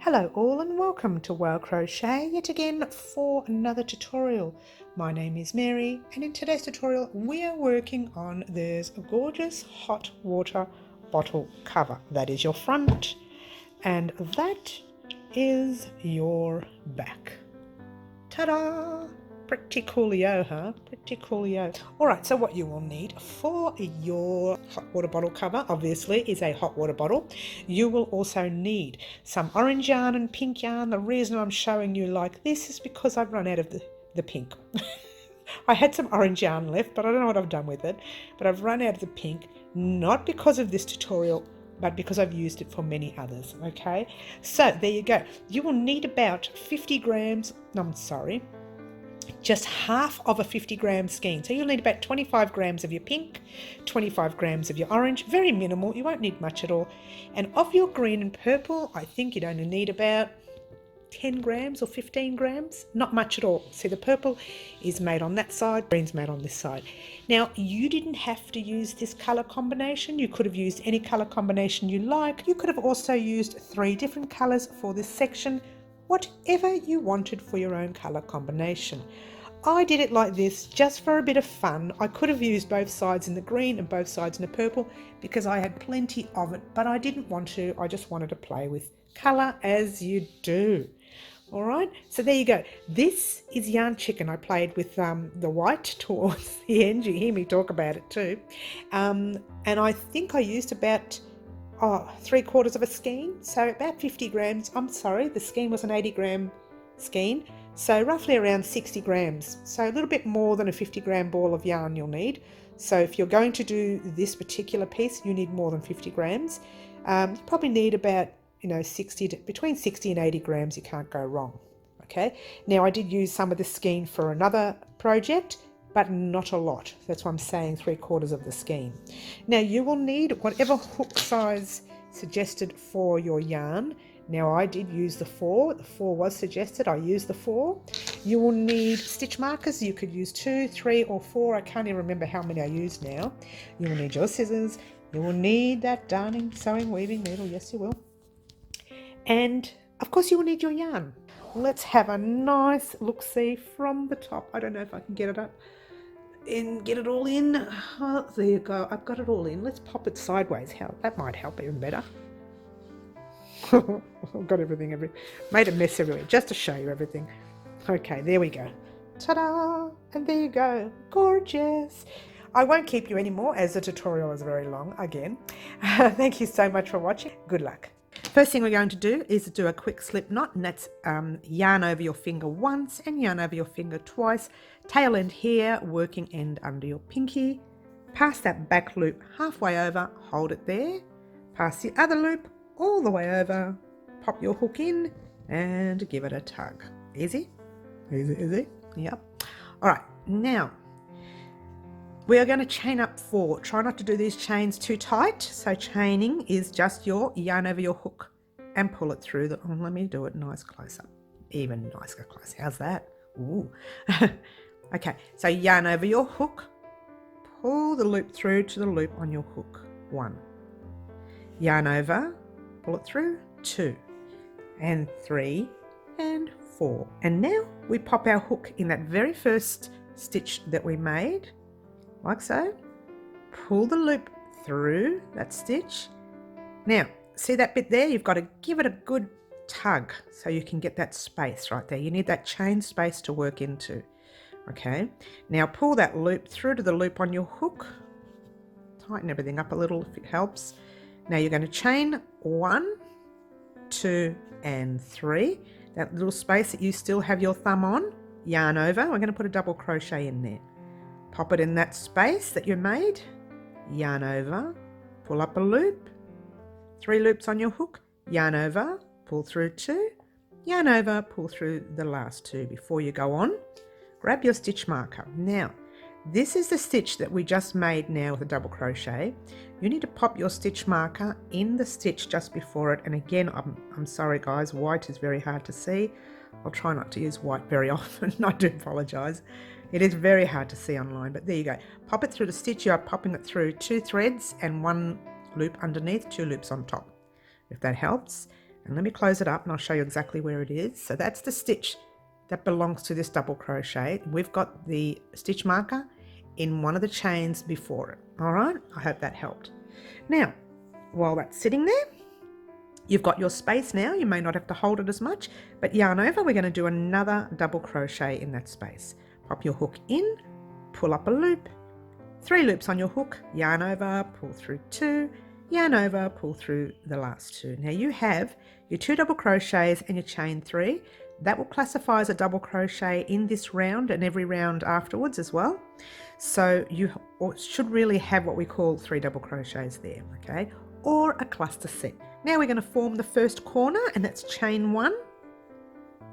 Hello all and welcome to Wild Crochet yet again for another tutorial. My name is Mary and in today's tutorial we are working on this gorgeous hot water bottle cover. That is your front and that is your back. Ta-da! Pretty coolio, huh? Pretty coolio. Alright, so what you will need for your hot water bottle cover, obviously, is a hot water bottle. You will also need some orange yarn and pink yarn. The reason I'm showing you like this is because I've run out of the pink. I had some orange yarn left, but I don't know what I've done with it. But I've run out of the pink, not because of this tutorial, but because I've used it for many others, okay? So there you go. You will need about 50 grams, just half of a 50-gram skein. So you'll need about 25 grams of your pink, 25 grams of your orange, very minimal, you won't need much at all. And of your green and purple, I think you'd only need about 10 grams or 15 grams, not much at all. See, the purple is made on that side, green's made on this side. Now, you didn't have to use this color combination. You could have used any color combination you like. You could have also used 3 different colors for this section, whatever you wanted for your own color combination. I did it like this just for a bit of fun. I could have used both sides in the green and both sides in the purple because I had plenty of it, but I didn't want to. I just wanted to play with color as you do. All right, so there you go. This is Yarn Chicken. I played with the white towards the end. You hear me talk about it too. And I think I used about 3/4 of a skein, so about 50 grams. I'm sorry, the skein was an 80-gram skein, so roughly around 60 grams. So a little bit more than a 50-gram ball of yarn you'll need. So if you're going to do this particular piece, you need more than 50 grams. You probably need about, between 60 and 80 grams. You can't go wrong. Okay. Now I did use some of the skein for another project, but not a lot. That's why I'm saying 3/4 of the skein. Now you will need whatever hook size suggested for your yarn. Now I did use the 4. The 4 was suggested. I used the 4. You will need stitch markers. You could use 2, 3 or 4. I can't even remember how many I used now. You will need your scissors. You will need that darning, sewing, weaving needle. Yes, you will. And of course you will need your yarn. Let's have a nice look-see from the top. I don't know if I can get it up and get it all in. Oh, there you go. I've got it all in. Let's pop it sideways. That might help even better. I've got everything made a mess everywhere just to show you everything. Okay, there we go. Ta-da! And there you go. Gorgeous. I won't keep you anymore as the tutorial is very long again. Thank you so much for watching. Good luck. First thing we're going to do is do a quick slip knot, and that's yarn over your finger once and yarn over your finger twice. Tail end here, working end under your pinky. Pass that back loop halfway over, hold it there. Pass the other loop all the way over, pop your hook in and give it a tug. Easy? Easy? Yep. All right, now we are going to chain up 4. Try not to do these chains too tight. So chaining is just your yarn over your hook and pull it through the, let me do it nice close up. Even nicer close. How's that? Ooh. Okay, so yarn over your hook, pull the loop through to the loop on your hook. 1. Yarn over, pull it through. 2 and 3 and 4. And now we pop our hook in that very first stitch that we made. Like so. Pull the loop through that stitch. Now, see that bit there? You've got to give it a good tug so you can get that space right there. You need that chain space to work into. Okay. Now pull that loop through to the loop on your hook. Tighten everything up a little if it helps. Now you're going to chain 1, 2 and 3. That little space that you still have your thumb on. Yarn over. We're going to put a double crochet in there. Pop it in that space that you made, yarn over, pull up a loop, 3 loops on your hook, yarn over, pull through 2, yarn over, pull through the last 2 before you go on. Grab your stitch marker. Now, this is the stitch that we just made now with a double crochet. You need to pop your stitch marker in the stitch just before it. And again, I'm sorry guys, white is very hard to see. I'll try not to use white very often. I do apologise. It is very hard to see online, but there you go. Pop it through the stitch. You are popping it through 2 threads and 1 loop underneath, 2 loops on top, if that helps. And let me close it up and I'll show you exactly where it is. So that's the stitch that belongs to this double crochet. We've got the stitch marker in one of the chains before it. All right, I hope that helped. Now, while that's sitting there, you've got your space now. You may not have to hold it as much, but yarn over. We're going to do another double crochet in that space. Pop your hook in, pull up a loop, 3 loops on your hook, yarn over, pull through 2, yarn over, pull through the last 2. Now you have your 2 double crochets and your chain 3. That will classify as a double crochet in this round and every round afterwards as well. So you should really have what we call 3 double crochets there, okay? Or a cluster set. Now we're going to form the first corner, and that's chain 1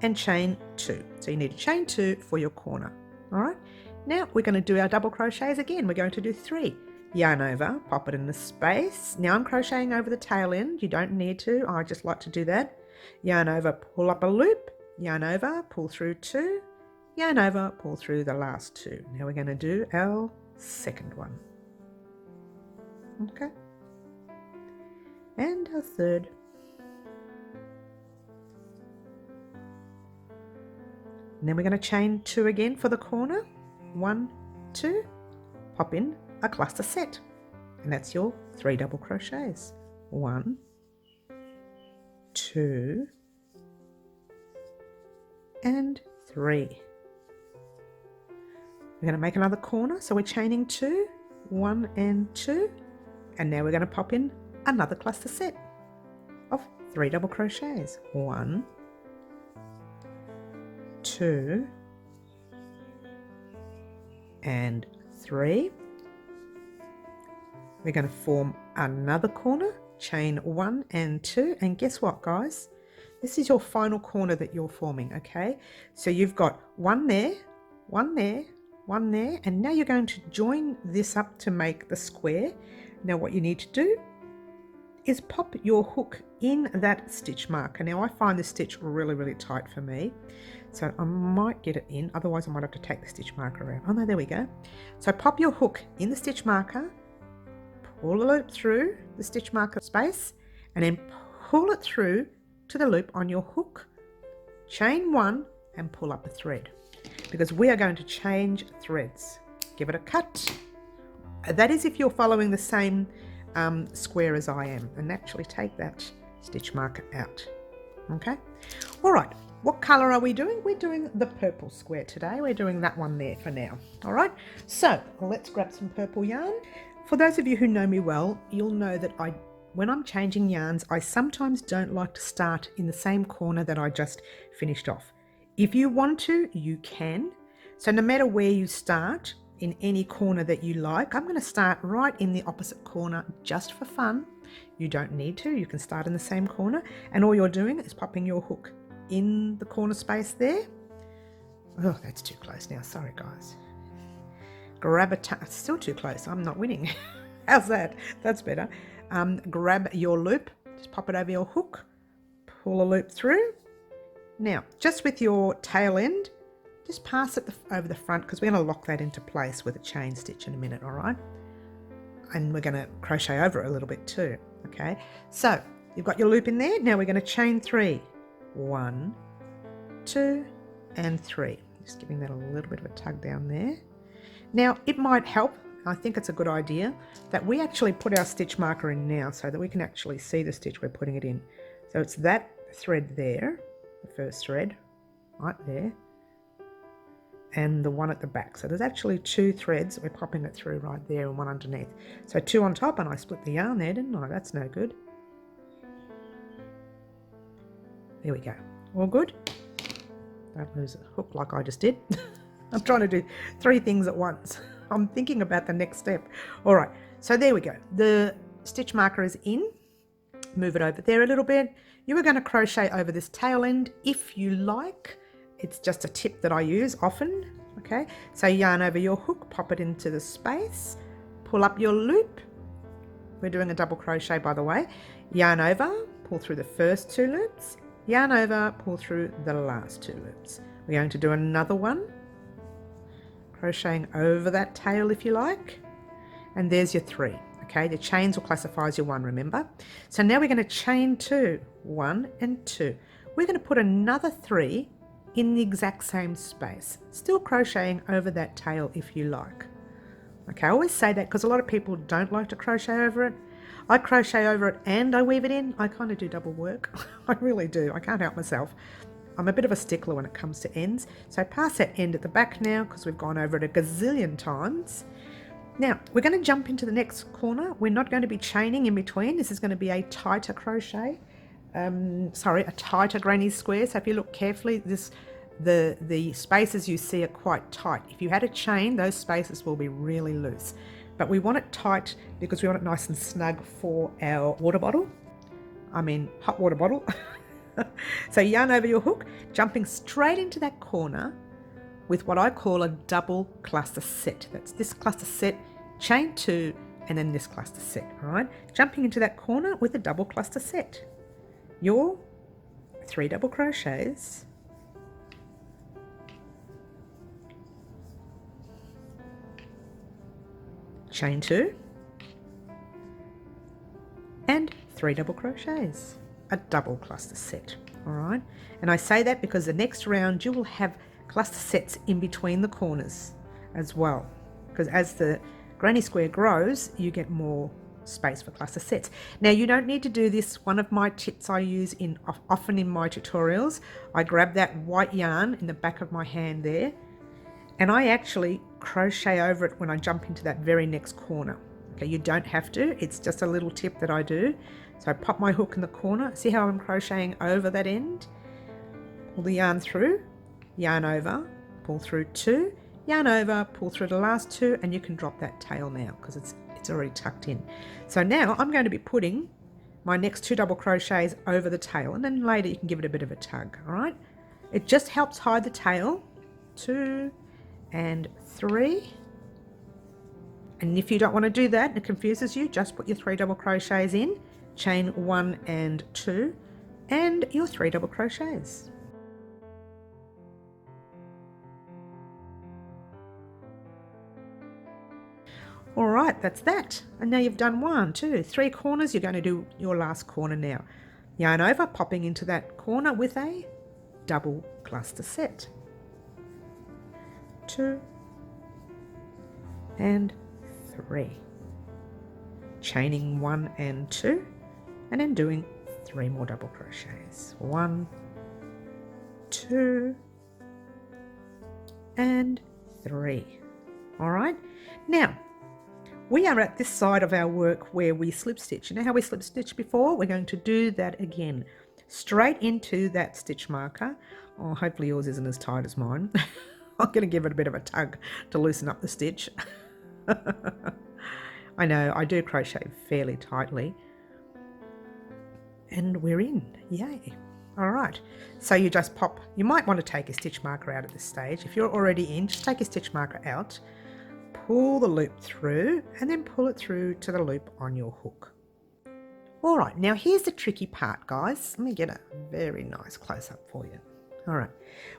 and chain 2. So you need to chain 2 for your corner. All right. Now we're going to do our double crochets again. We're going to do 3. Yarn over, pop it in the space. Now I'm crocheting over the tail end. You don't need to. I just like to do that. Yarn over, pull up a loop. Yarn over, pull through 2. Yarn over, pull through the last 2. Now we're going to do our second one. Okay. And our third. And then we're going to chain 2 again for the corner. 1, 2, pop in a cluster set, and that's your 3 double crochets. 1, 2, and 3. We're going to make another corner, so we're chaining 2, 1 and 2, and now we're going to pop in another cluster set of 3 double crochets. 1, 2, and 3. We're going to form another corner, chain 1 and 2, and guess what, guys? This is your final corner that you're forming, okay? So you've got 1 there, 1 there, 1 there, and now you're going to join this up to make the square. Now what you need to do is pop your hook in that stitch marker. Now I find this stitch really, really tight for me, so I might get it in, otherwise I might have to take the stitch marker out. Oh no, there we go. So pop your hook in the stitch marker, pull a loop through the stitch marker space, and then pull it through to the loop on your hook, chain 1 and pull up a thread, because we are going to change threads. Give it a cut. That is if you're following the same square as I am, and actually take that stitch marker out. Okay, all right, what color are we doing? We're doing the purple square today. We're doing that one there for now. All right, so let's grab some purple yarn. For those of you who know me well, you'll know that when I'm changing yarns, I sometimes don't like to start in the same corner that I just finished off. If you want to, you can. So no matter where you start, in any corner that you like, I'm going to start right in the opposite corner just for fun. You don't need to. You can start in the same corner, and all you're doing is popping your hook in the corner space there. Oh, that's too close now. Sorry, guys. Grab it's still too close. I'm not winning. How's that? That's better. Grab your loop, just pop it over your hook, pull a loop through. Now, just with your tail end, just pass it over the front, because we're going to lock that into place with a chain stitch in a minute, all right? And we're going to crochet over it a little bit too, okay? So you've got your loop in there. Now we're going to chain 3. 1, 2, and 3. Just giving that a little bit of a tug down there. Now it might help, I think it's a good idea, that we actually put our stitch marker in now so that we can actually see the stitch we're putting it in. So it's that thread there, the first thread, right there, and the one at the back. So there's actually 2 threads. We're popping it through right there and one underneath. So 2 on top, and I split the yarn there, didn't I? That's no good. There we go. All good. Don't lose a hook like I just did. I'm trying to do 3 things at once. I'm thinking about the next step. All right, so there we go. The stitch marker is in. Move it over there a little bit. You are going to crochet over this tail end if you like. It's just a tip that I use often, okay? So yarn over your hook, pop it into the space, pull up your loop. We're doing a double crochet, by the way. Yarn over, pull through the first 2 loops, yarn over, pull through the last 2 loops. We're going to do another one, crocheting over that tail if you like, and there's your 3, Okay, the chains will classify as your 1, remember? So now we're going to chain 2, 1 and 2. We're going to put another 3 in the exact same space, still crocheting over that tail if you like. Okay, I always say that because a lot of people don't like to crochet over it. I crochet over it and I weave it in. I kind of do double work. I really do. I can't help myself. I'm a bit of a stickler when it comes to ends. So pass that end at the back now because we've gone over it a gazillion times. Now we're going to jump into the next corner. We're not going to be chaining in between. This is going to be a tighter crochet. A tighter granny square. So if you look carefully, the spaces you see are quite tight. If you had a chain, those spaces will be really loose. But we want it tight because we want it nice and snug for our water bottle. Hot water bottle. So yarn over your hook, jumping straight into that corner with what I call a double cluster set. That's this cluster set, chain 2, and then this cluster set, all right? Jumping into that corner with a double cluster set. Your 3 double crochets, chain 2, and 3 double crochets, a double cluster set, all right? And I say that because the next round you will have cluster sets in between the corners as well, because as the granny square grows, you get more space for cluster sets. Now you don't need to do this. One of my tips I use often in my tutorials, I grab that white yarn in the back of my hand there, and I actually crochet over it when I jump into that very next corner. Okay, you don't have to, it's just a little tip that I do. So I pop my hook in the corner, see how I'm crocheting over that end, pull the yarn through, yarn over, pull through 2, yarn over, pull through the last 2, and you can drop that tail now because it's already tucked in. So now I'm going to be putting my next 2 double crochets over the tail, and then later you can give it a bit of a tug, all right? It just helps hide the tail. 2 and 3. And if you don't want to do that and it confuses you, just put your 3 double crochets in, chain 1 and 2, and your 3 double crochets. All right, that's that. And now you've done 1, 2, 3 corners. You're going to do your last corner now. Yarn over, popping into that corner with a double cluster set. 2 and 3. Chaining 1 and 2, and then doing 3 more double crochets. 1, 2, and 3. All right. Now, we are at this side of our work where we slip stitch. You know how we slip stitched before? We're going to do that again. Straight into that stitch marker. Oh, hopefully yours isn't as tight as mine. I'm going to give it a bit of a tug to loosen up the stitch. I know, I do crochet fairly tightly. And we're in. Yay. All right. So you just pop. You might want to take a stitch marker out at this stage. If you're already in, just take your stitch marker out. Pull the loop through and then pull it through to the loop on your hook. All right, now here's the tricky part, guys. Let me get a very nice close-up for you. All right,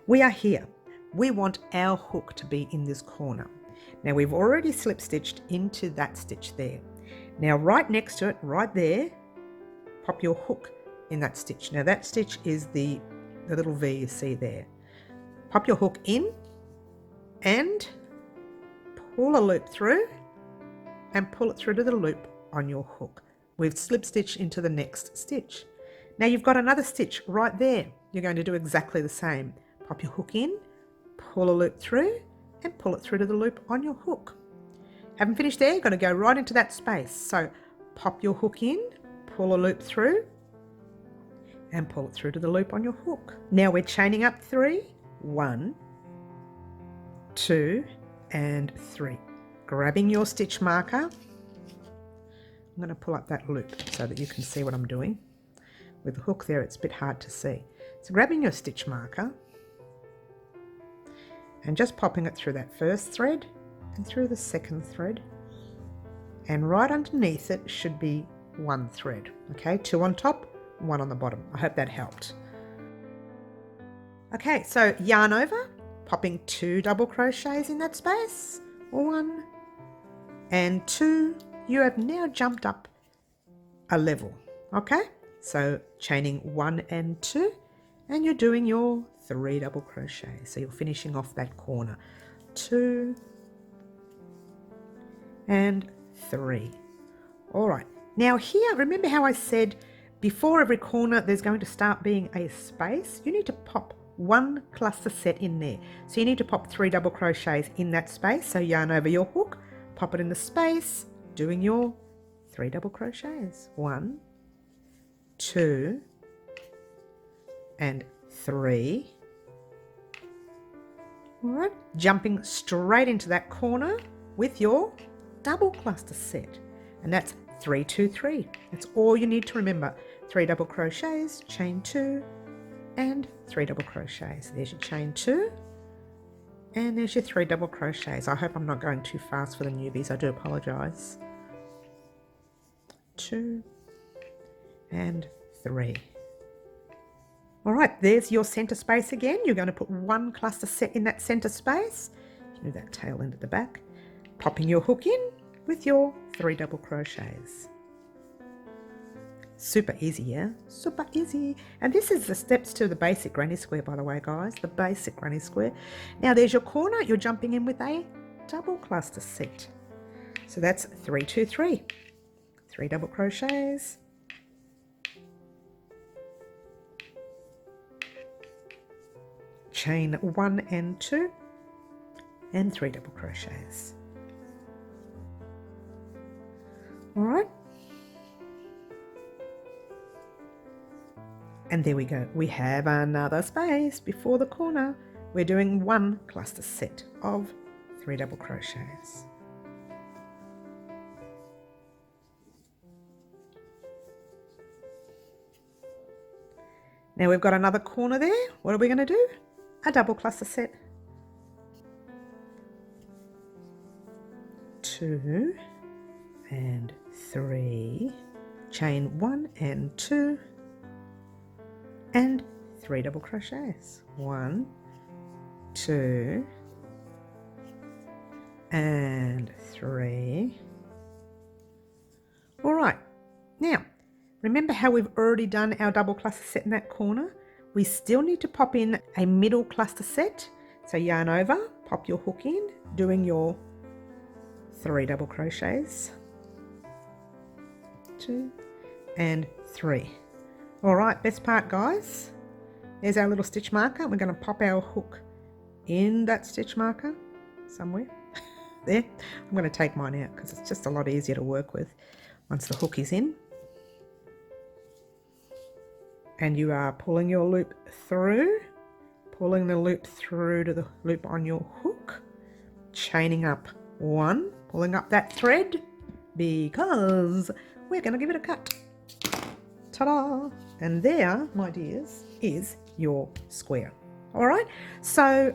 we are here. We want our hook to be in this corner. Now we've already slip stitched into that stitch there. Now right next to it, right there, pop your hook in that stitch. Now that stitch is the little V you see there. Pop your hook in and pull a loop through and pull it through to the loop on your hook. We've slip stitched into the next stitch. Now you've got another stitch right there. You're going to do exactly the same. Pop your hook in, pull a loop through and pull it through to the loop on your hook. Haven't finished there, you're going to go right into that space. So pop your hook in, pull a loop through and pull it through to the loop on your hook. Now we're chaining up 3, 1, 2, and 3. Grabbing your stitch marker. I'm going to pull up that loop so that you can see what I'm doing. With the hook there, it's a bit hard to see. So grabbing your stitch marker and just popping it through that first thread and through the second thread. And right underneath it should be 1 thread. Okay, 2 on top, 1 on the bottom. I hope that helped. Okay, so yarn over, popping 2 double crochets in that space, 1 and 2, you have now jumped up a level. Okay, so chaining 1 and 2, and you're doing your 3 double crochets. So you're finishing off that corner. 2 and 3. All right, now here, remember how I said before every corner there's going to start being a space? You need to pop 1 cluster set in there. So you need to pop 3 double crochets in that space. So yarn over your hook, pop it in the space, doing your 3 double crochets. 1, 2 and 3. All right, jumping straight into that corner with your double cluster set, and that's 3, 2, 3. That's all you need to remember. 3 double crochets, chain 2 and 3 double crochets. There's your chain 2 and there's your 3 double crochets. I hope I'm not going too fast for the newbies. I do apologize. 2 and 3. All right, there's your center space again. You're going to put 1 cluster set in that center space. Move that tail end at the back, popping your hook in with your 3 double crochets. Super easy, yeah? Super easy. And this is the steps to the basic granny square, by the way, guys. The basic granny square. Now there's your corner. You're jumping in with a double cluster set. So that's 3, 2, 3. 3 double crochets. Chain 1 and 2 and 3 double crochets. All right. And there we go. We have another space before the corner. We're doing 1 cluster set of 3 double crochets. Now we've got another corner there. What are we going to do? A double cluster set. 2 and 3. Chain 1 and 2. And 3 double crochets. 1, 2 and 3. All right, now remember how we've already done our double cluster set in that corner? We still need to pop in a middle cluster set. So yarn over, pop your hook in, doing your 3 double crochets. 2 and 3. All right, best part, guys. There's our little stitch marker. We're going to pop our hook in that stitch marker somewhere. There. I'm going to take mine out because it's just a lot easier to work with once the hook is in. And you are pulling your loop through, pulling the loop through to the loop on your hook, chaining up 1, pulling up that thread because we're going to give it a cut. Ta-da! And there, my dears, is your square. All right, so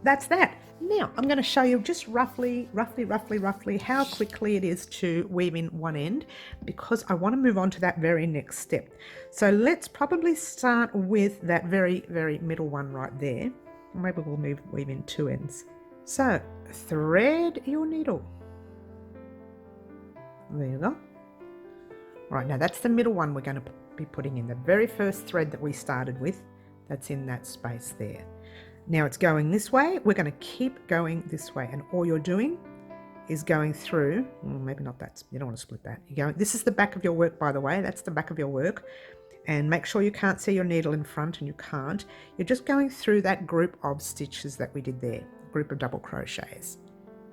that's that. Now I'm going to show you just roughly how quickly it is to weave in one end, because I want to move on to that very next step. So let's probably start with that very middle one right there. Maybe we'll weave in 2 ends. So thread your needle. There you go. Right, now that's the middle one we're going to be putting in, the very first thread that we started with. That's in that space there. Now it's going this way. We're going to keep going this way, and all you're doing is going through, maybe not that, you don't want to split that. You're going, this is the back of your work, by the way. That's the back of your work. And make sure you can't see your needle in front, and you can't. You're just going through that group of stitches that we did there, group of double crochets,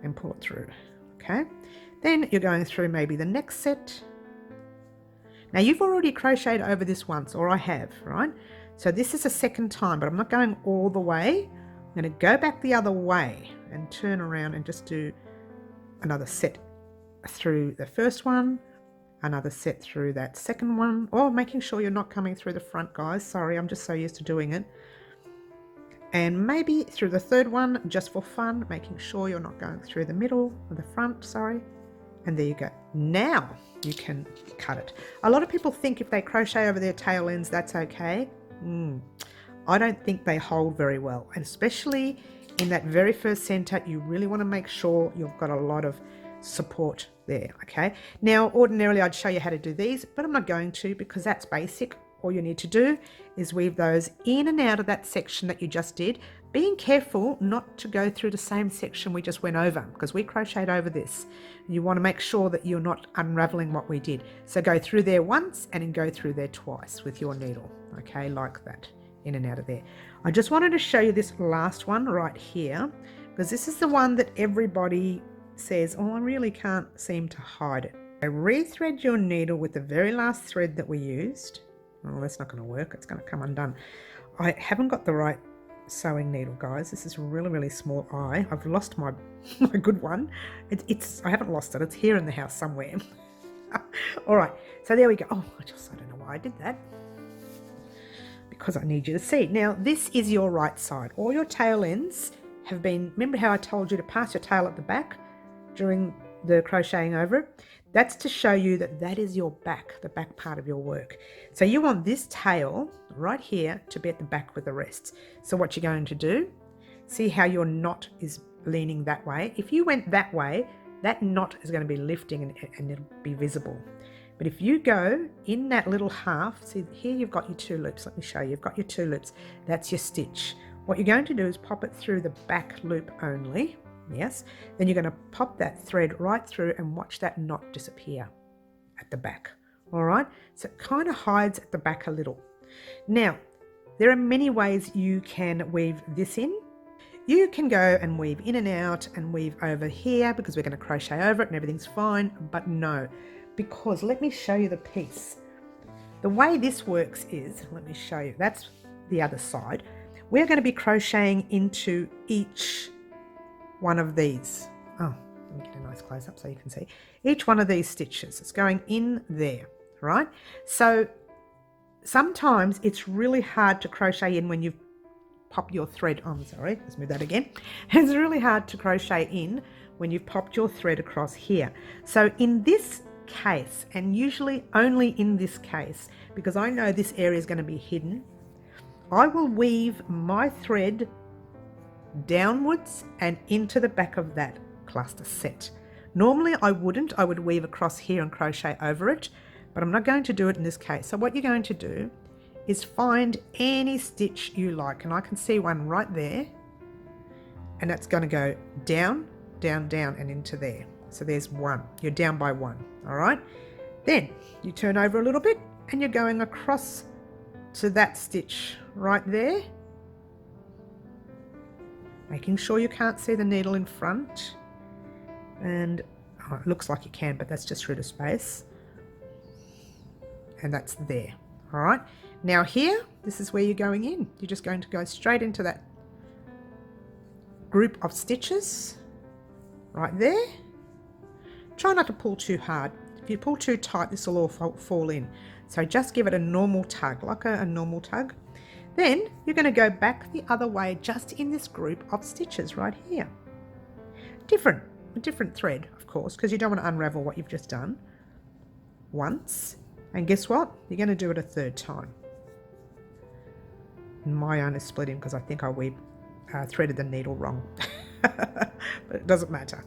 and pull it through, okay? Then you're going through maybe the next set. Now you've already crocheted over this once, or I have, right? So this is a second time, but I'm not going all the way. I'm going to go back the other way and turn around and just do another set through the first one, another set through that second one, or making sure you're not coming through the front, guys. Sorry, I'm just so used to doing it. And maybe through the third one, just for fun, making sure you're not going through the middle or the front, sorry. And there you go. Now you can cut it. A lot of people think if they crochet over their tail ends, that's okay. I don't think they hold very well, and especially in that very first center, you really want to make sure you've got a lot of support there. Okay, now ordinarily I'd show you how to do these, but I'm not going to because that's basic. All you need to do is weave those in and out of that section that you just did, being careful not to go through the same section we just went over, because we crocheted over this. You want to make sure that you're not unraveling what we did. So go through there once and then go through there twice with your needle. Okay, like that, in and out of there. I just wanted to show you this last one right here, because this is the one that everybody says, oh, I really can't seem to hide it. So rethread your needle with the very last thread that we used. Oh, that's not going to work. It's going to come undone. I haven't got the right sewing needle, guys. This is really, really small eye. I've lost my good one. I haven't lost it. It's here in the house somewhere. All right. So there we go. Oh, I don't know why I did that. Because I need you to see. Now, this is your right side. All your tail ends have been, remember how I told you to pass your tail at the back during the crocheting over it? That's to show you that that is your back, the back part of your work. So you want this tail right here to be at the back with the rest. So what you're going to do, see how your knot is leaning that way. If you went that way, that knot is going to be lifting and it'll be visible. But if you go in that little half, see here you've got your 2 loops. Let me show you. You've got your 2 loops. That's your stitch. What you're going to do is pop it through the back loop only. Yes, then you're going to pop that thread right through and watch that knot disappear at the back. All right, so it kind of hides at the back a little. Now, there are many ways you can weave this in. You can go and weave in and out and weave over here because we're going to crochet over it and everything's fine, but no, because let me show you the piece. The way this works is, let me show you, that's the other side. We're going to be crocheting into each one of these. Oh, let me get a nice close up so you can see. Each one of these stitches, it's going in there, right? So sometimes it's really hard to crochet in when you've popped your thread. Oh, I'm sorry, let's move that again. It's really hard to crochet in when you've popped your thread across here. So in this case, and usually only in this case, because I know this area is going to be hidden, I will weave my thread downwards and into the back of that cluster set. Normally I wouldn't. I would weave across here and crochet over it, but I'm not going to do it in this case. So what you're going to do is find any stitch you like, and I can see one right there, and that's going to go down, down, down and into there. So there's one. You're down by one. All right, then you turn over a little bit and you're going across to that stitch right there, making sure you can't see the needle in front, and oh, it looks like you can, but that's just through the space, and that's there. All right, now here, this is where you're going in. You're just going to go straight into that group of stitches right there. Try not to pull too hard. If you pull too tight, this will all fall in. So just give it a normal tug, like a normal tug. Then you're going to go back the other way just in this group of stitches right here. A different thread, of course, because you don't want to unravel what you've just done once. And guess what? You're going to do it a third time. My own is split in because I think I threaded the needle wrong. But it doesn't matter.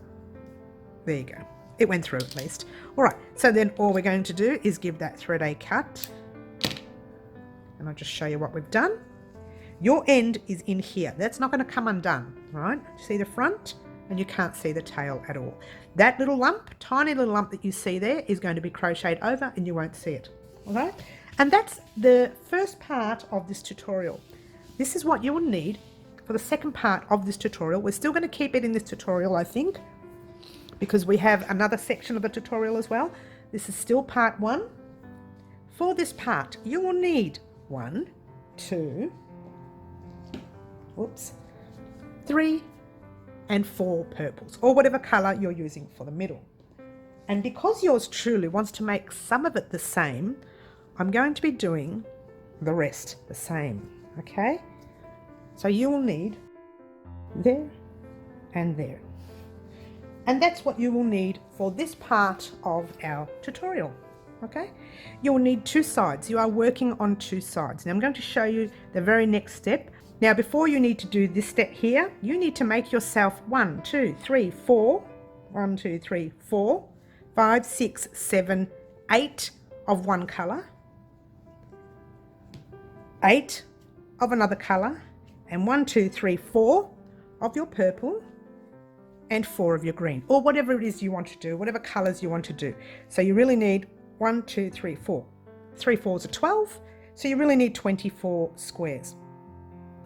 There you go. It went through at least. All right, so then all we're going to do is give that thread a cut. And I'll just show you what we've done. Your end is in here. That's not going to come undone, all right? See the front? And you can't see the tail at all. That little lump, tiny little lump that you see there is going to be crocheted over and you won't see it, all right? And that's the first part of this tutorial. This is what you will need for the second part of this tutorial. We're still going to keep it in this tutorial, I think, because we have another section of the tutorial as well. This is still part 1. For this part, you will need 1, 2, 3 and 4 purples, or whatever colour you're using for the middle. And because yours truly wants to make some of it the same, I'm going to be doing the rest the same, okay? So you will need there and there. And that's what you will need for this part of our tutorial, okay? You will need 2 sides. You are working on 2 sides. Now I'm going to show you the very next step. Now before you need to do this step here, you need to make yourself 1, 2, 3, 4 1, 2, 3, 4, 5, 6, 7, 8 of one colour, 8 of another colour, and 1, 2, 3, 4 of your purple, and 4 of your green, or whatever it is you want to do, whatever colours you want to do. So you really need 1, 2, 3, 4. 3 fours are 12, so you really need 24 squares.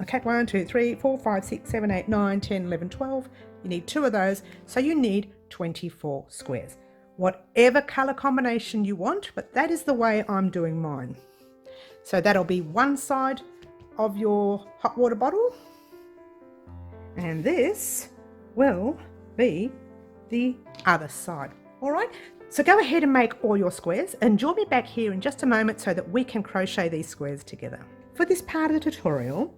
Okay, 1, 2, 3, 4, 5, 6, 7, 8, 9, 10, 11, 12. You need 2 of those, so you need 24 squares. Whatever colour combination you want, but that is the way I'm doing mine. So that'll be one side of your hot water bottle, and this will be the other side. All right, so go ahead and make all your squares and join me back here in just a moment so that we can crochet these squares together. For this part of the tutorial,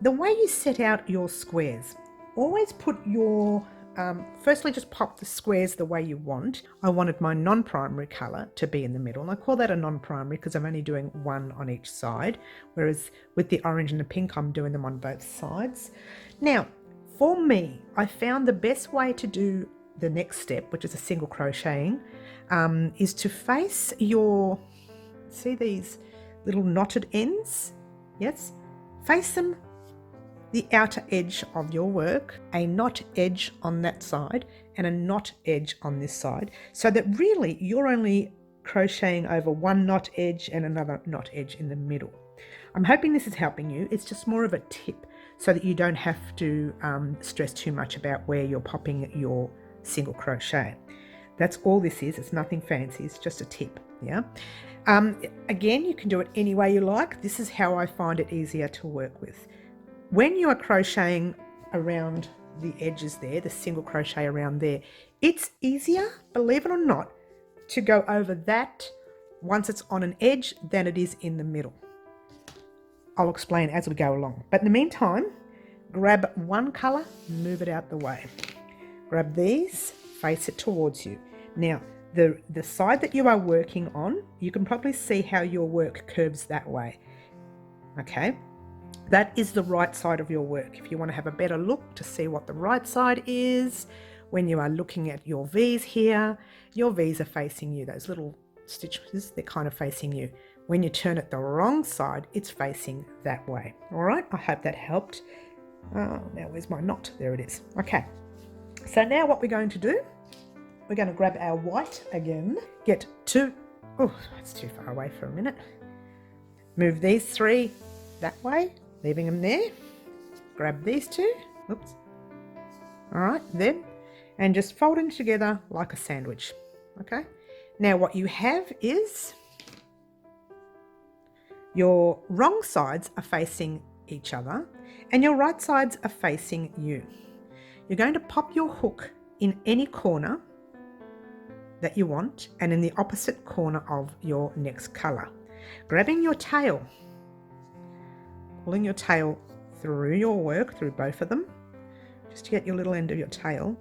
the way you set out your squares, always put your firstly just pop the squares the way you want. I wanted my non-primary colour to be in the middle, and I call that a non-primary because I'm only doing one on each side, whereas with the orange and the pink I'm doing them on both sides. Now for me, I found the best way to do the next step, which is a single crocheting, is to face your, see these little knotted ends? Yes, face them the outer edge of your work, a knot edge on that side and a knot edge on this side, so that really you're only crocheting over one knot edge and another knot edge in the middle. I'm hoping this is helping you. It's just more of a tip so that you don't have to stress too much about where you're popping your single crochet. That's all this is. It's nothing fancy. It's just a tip. Yeah. Again, you can do it any way you like. This is how I find it easier to work with. When you are crocheting around the edges there, the single crochet around there, it's easier, believe it or not, to go over that once it's on an edge than it is in the middle. I'll explain as we go along. But in the meantime, grab one colour, move it out the way. Grab these, face it towards you. Now, the side that you are working on, you can probably see how your work curves that way. Okay, that is the right side of your work. If you want to have a better look to see what the right side is, when you are looking at your V's here, your V's are facing you. Those little stitches, they're kind of facing you. When you turn it the wrong side, it's facing that way. All right, I hope that helped. Oh, now where's my knot? There it is. Okay, so now what we're going to do, we're going to grab our white again, get two, oh, it's too far away for a minute. Move these 3 that way, leaving them there. Grab these 2, oops. All right, then, and just fold them together like a sandwich. Okay, now what you have is your wrong sides are facing each other and your right sides are facing you. You're going to pop your hook in any corner that you want and in the opposite corner of your next colour. Grabbing your tail, pulling your tail through your work, through both of them, just to get your little end of your tail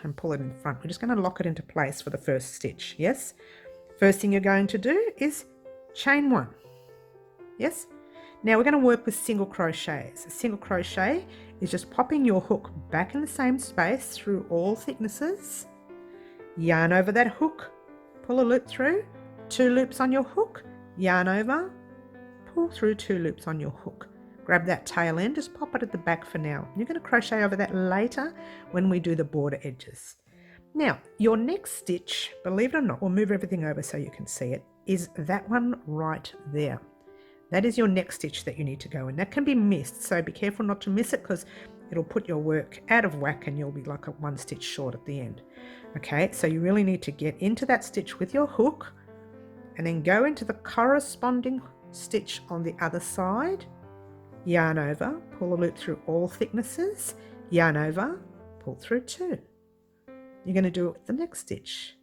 and pull it in front. We're just going to lock it into place for the first stitch. Yes, first thing you're going to do is chain 1. Yes, now we're going to work with single crochets. A single crochet is just popping your hook back in the same space through all thicknesses, yarn over that hook, pull a loop through, 2 loops on your hook, yarn over, pull through 2 loops on your hook. Grab that tail end, just pop it at the back for now. You're going to crochet over that later when we do the border edges. Now, your next stitch, believe it or not, we'll move everything over so you can see it, is that one right there. That is your next stitch that you need to go in. That can be missed, so be careful not to miss it because it'll put your work out of whack and you'll be like 1 stitch short at the end. Okay, so you really need to get into that stitch with your hook and then go into the corresponding stitch on the other side, yarn over, pull a loop through all thicknesses, yarn over, pull through 2. You're going to do it with the next stitch.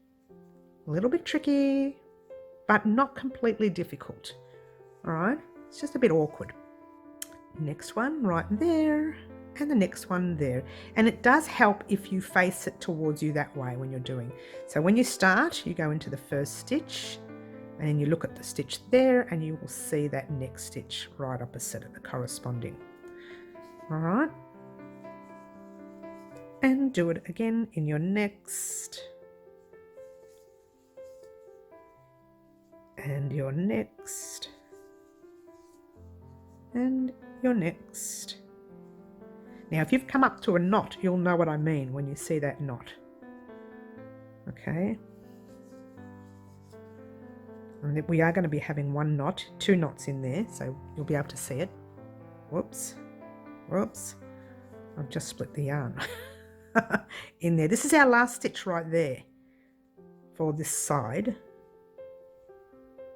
A little bit tricky, but not completely difficult. All right, it's just a bit awkward. Next one right there, and the next one there. And it does help if you face it towards you that way when you're doing. So when you start, you go into the first stitch, and then you look at the stitch there, and you will see that next stitch right opposite it, the corresponding. All right. and do it again in your next, and your next, and your next. Now if you've come up to a knot, you'll know what I mean when you see that knot. Okay, and we are going to be having one knot, 2 knots in there, so you'll be able to see it. Whoops, whoops, I've just split the yarn in there. This is our last stitch right there for this side.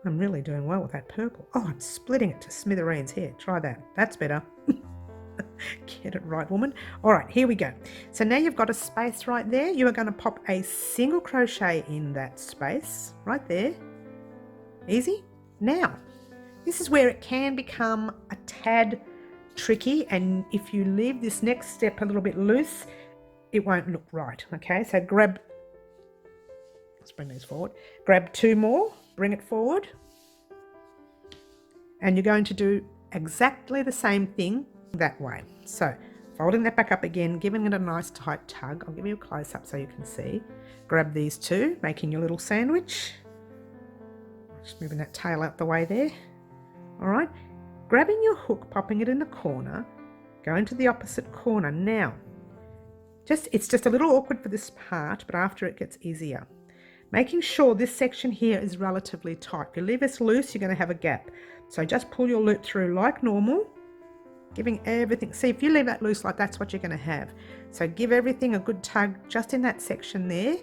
I'm really doing well with that purple. Oh, I'm splitting it to smithereens. Here, try that. That's better. Get it right, woman. All right, here we go. So now you've got a space right there. You are going to pop a single crochet in that space right there. Easy. Now, this is where it can become a tad tricky, and if you leave this next step a little bit loose, it won't look right. Okay, so grab, let's bring these forward. Grab 2 more, bring it forward, and you're going to do exactly the same thing that way. So folding that back up again, giving it a nice tight tug. I'll give you a close up so you can see. Grab these 2, making your little sandwich. Just moving that tail out the way there. All right, grabbing your hook, popping it in the corner, going to the opposite corner. Now, it's just a little awkward for this part, but after it gets easier. Making sure this section here is relatively tight. If you leave this loose, you're going to have a gap. So just pull your loop through like normal, giving everything. See, if you leave that loose, like that's what you're going to have. So give everything a good tug just in that section there.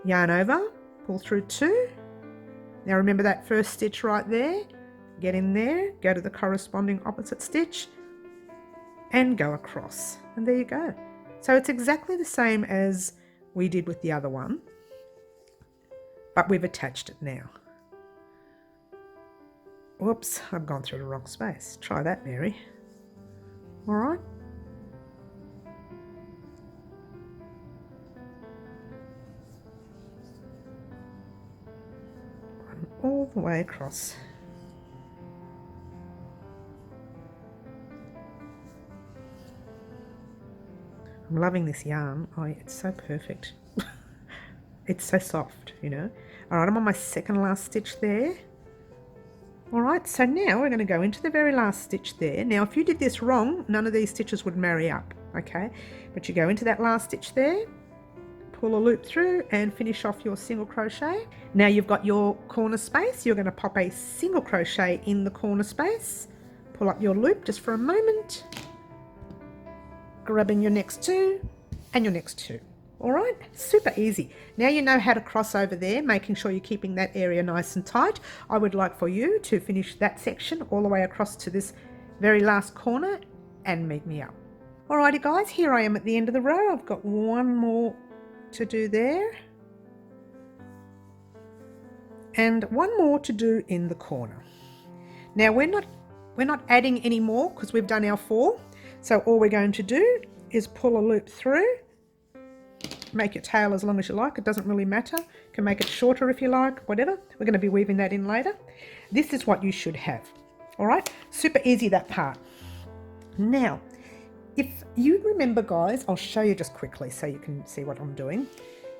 Yarn over, pull through 2. Now remember that first stitch right there. Get in there, go to the corresponding opposite stitch, and go across. And there you go. So it's exactly the same as we did with the other one, but we've attached it now. Whoops, I've gone through the wrong space. Try that, Mary. All right. Run all the way across. I'm loving this yarn. Oh, it's so perfect. It's so soft, you know. All right, I'm on my second last stitch there. All right, so now we're going to go into the very last stitch there. Now, if you did this wrong, none of these stitches would marry up, okay? But you go into that last stitch there, pull a loop through and finish off your single crochet. Now you've got your corner space. You're going to pop a single crochet in the corner space. Pull up your loop just for a moment. Grabbing your next 2 and your next 2. All right, super easy. Now you know how to cross over there, making sure you're keeping that area nice and tight. I would like for you to finish that section all the way across to this very last corner and meet me up. Alrighty guys, here I am at the end of the row. I've got one more to do there. And one more to do in the corner. Now we're not adding any more because we've done our 4. So all we're going to do is pull a loop through. Make your tail as long as you like, it doesn't really matter. You can make it shorter if you like, whatever. We're going to be weaving that in later. This is what you should have. All right, super easy, that part. Now, if you remember guys, I'll show you just quickly so you can see what I'm doing.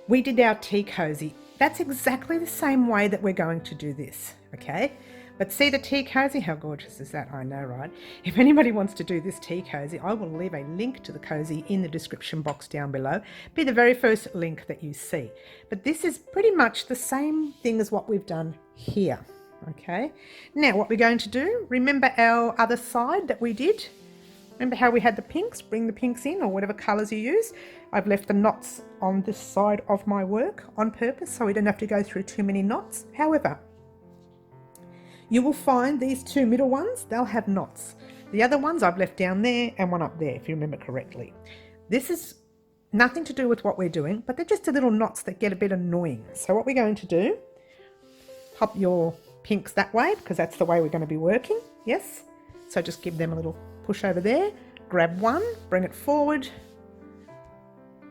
We did our tea cozy. That's exactly the same way that we're going to do this, okay? But see the tea cozy, how gorgeous is that? I know, right? If anybody wants to do this tea cozy, I will leave a link to the cozy in the description box down below. Be the very first link that you see. But this is pretty much the same thing as what we've done here, okay? Now what we're going to do, remember our other side that we did? Remember how we had the pinks? Bring the pinks in, or whatever colours you use. I've left the knots on this side of my work on purpose so we don't have to go through too many knots. However, you will find these 2 middle ones, they'll have knots. The other ones I've left down there and one up there, if you remember correctly. This is nothing to do with what we're doing, but they're just the little knots that get a bit annoying. So what we're going to do, pop your pinks that way, because that's the way we're going to be working, yes? So just give them a little push over there, grab one, bring it forward.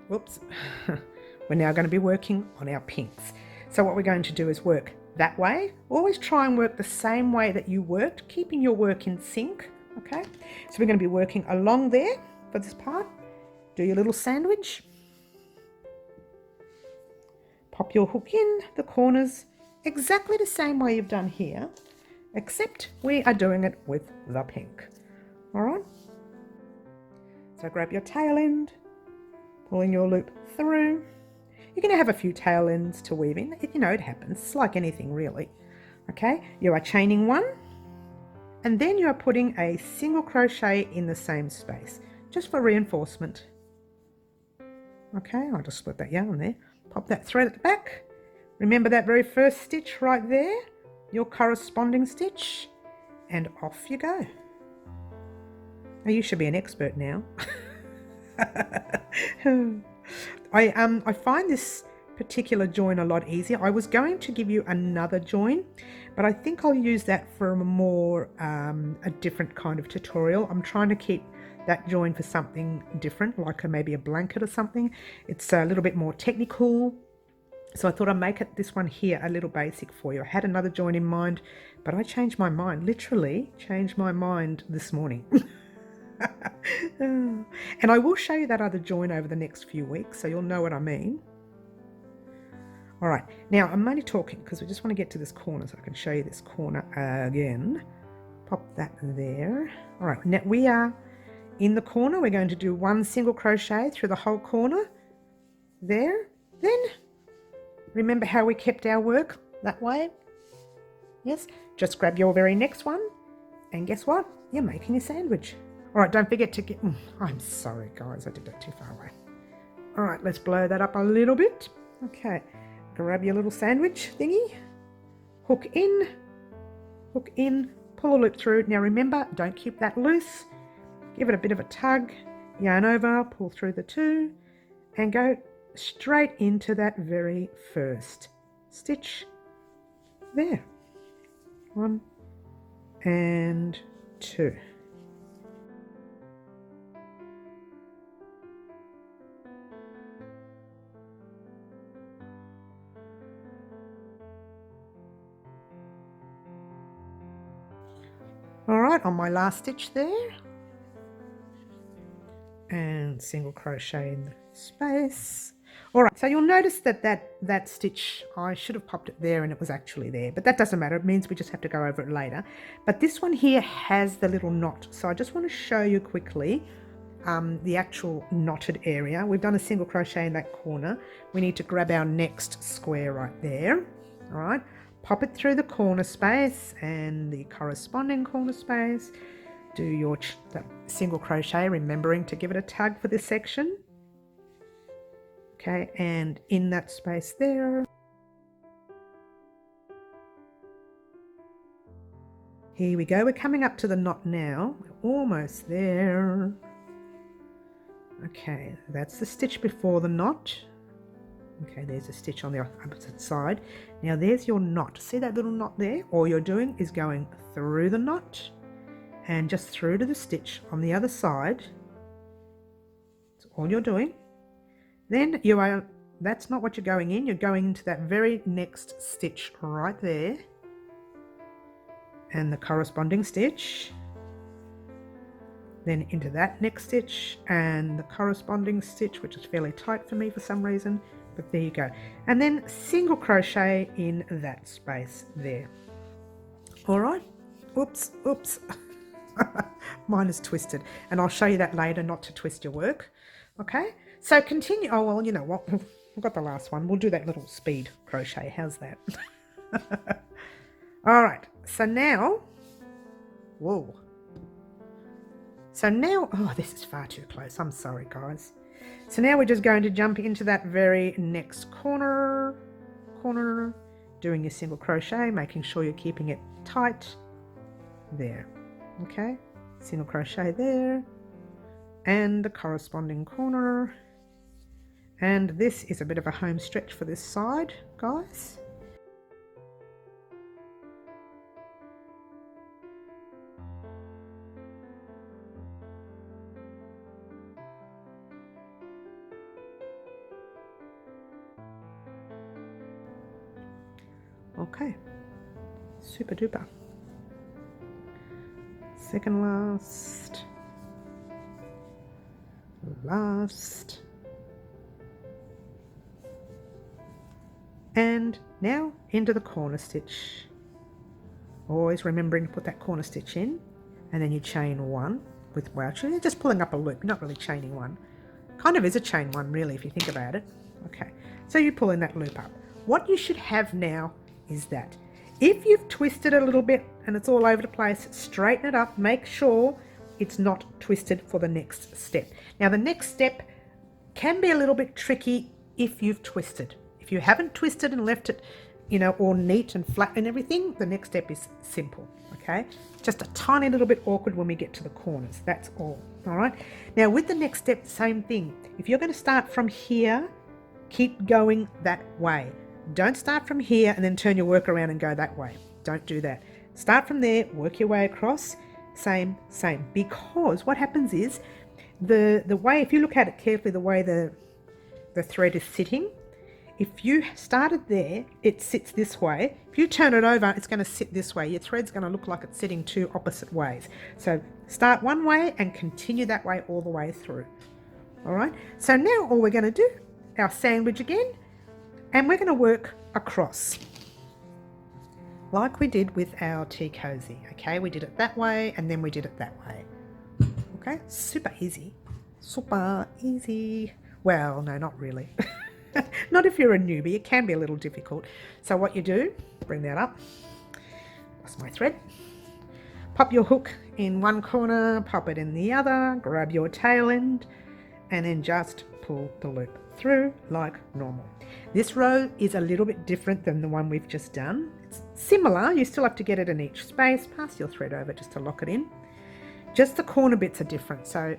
Whoops. We're now going to be working on our pinks. So what we're going to do is work that way. Always try and work the same way that you worked, keeping your work in sync, okay? So we're going to be working along there for this part. Do your little sandwich, pop your hook in the corners exactly the same way you've done here, except we are doing it with the pink. All right, so grab your tail end, pulling your loop through. You're going to have a few tail ends to weave in. You know, it happens. It's like anything really. Okay, you are chaining one, and then you are putting a single crochet in the same space, just for reinforcement. Okay, I'll just split that yarn there. Pop that thread at the back. Remember that very first stitch right there, your corresponding stitch, and off you go. Now you should be an expert now. I find this particular join a lot easier. I was going to give you another join, but I think I'll use that for a more a different kind of tutorial. I'm trying to keep that join for something different, like maybe a blanket or something. It's a little bit more technical, so I thought I'd make it this one here a little basic for you. I had another join in mind, but I changed my mind, literally changed my mind this morning. And I will show you that other join over the next few weeks, so you'll know what I mean. All right, now I'm only talking because we just want to get to this corner, so I can show you this corner again. Pop that there. All right, now we are in the corner. We're going to do one single crochet through the whole corner there. Then remember how we kept our work that way? Yes, just grab your very next one, and guess what? You're making a sandwich. All right, don't forget to get, I'm sorry guys, I did that too far away. All right, let's blow that up a little bit. Okay, grab your little sandwich thingy, hook in, pull a loop through. Now remember, don't keep that loose. Give it a bit of a tug, yarn over, pull through the two, and go straight into that very first stitch there. 1 and 2. All right, on my last stitch there, and single crochet in the space. All right, so you'll notice that that stitch, I should have popped it there and it was actually there, but that doesn't matter. It means we just have to go over it later. But this one here has the little knot, so I just want to show you quickly the actual knotted area. We've done a single crochet in that corner. We need to grab our next square right there. All right, pop it through the corner space and the corresponding corner space. Do your single crochet, remembering to give it a tug for this section. Okay, and in that space there. Here we go, we're coming up to the knot now. We're almost there. Okay, that's the stitch before the knot. Okay, there's a stitch on the opposite side. Now there's your knot. See that little knot there? All you're doing is going through the knot and just through to the stitch on the other side. That's all you're doing. Then that's not what you're going in. You're going into that very next stitch right there and the corresponding stitch. Then into that next stitch and the corresponding stitch, which is fairly tight for me for some reason, but there you go. And then single crochet in that space there. All right. Oops. Mine is twisted, and I'll show you that later, not to twist your work. Okay, so continue. Oh well, you know what, we've got the last one. We'll do that little speed crochet. How's that? All right, so now, whoa, so now, oh, this is far too close. I'm sorry guys. So now we're just going to jump into that very next corner, doing your single crochet, making sure you're keeping it tight there. Okay, single crochet there and the corresponding corner, and this is a bit of a home stretch for this side, guys. Okay, super duper. Second last, And now into the corner stitch. Always remembering to put that corner stitch in, and then you chain one with, well, actually just pulling up a loop, not really chaining one. Kind of is a chain one really if you think about it. Okay, so you pull in that loop up. What you should have now is that if you've twisted a little bit and it's all over the place, straighten it up, make sure it's not twisted for the next step. Now the next step can be a little bit tricky if you've twisted. If you haven't twisted and left it, you know, all neat and flat and everything, the next step is simple, okay? Just a tiny little bit awkward when we get to the corners, that's all right? Now with the next step, same thing. If you're going to start from here, keep going that way. Don't start from here and then turn your work around and go that way. Don't do that. Start from there, work your way across, same, because what happens is the way, if you look at it carefully, the way the thread is sitting, if you started there, it sits this way. If you turn it over, it's going to sit this way. Your thread's going to look like it's sitting two opposite ways. So start one way and continue that way all the way through. All right, so now all we're going to do, our sandwich again, and we're going to work across like we did with our tea cozy. Okay, we did it that way and then we did it that way. Okay, super easy. Well, no, not really. Not if you're a newbie, it can be a little difficult. So what you do, bring that up, lost my thread, pop your hook in one corner, pop it in the other, grab your tail end, and then just pull the loop through like normal. This row is a little bit different than the one we've just done. It's similar, you still have to get it in each space, pass your thread over just to lock it in. Just the corner bits are different. So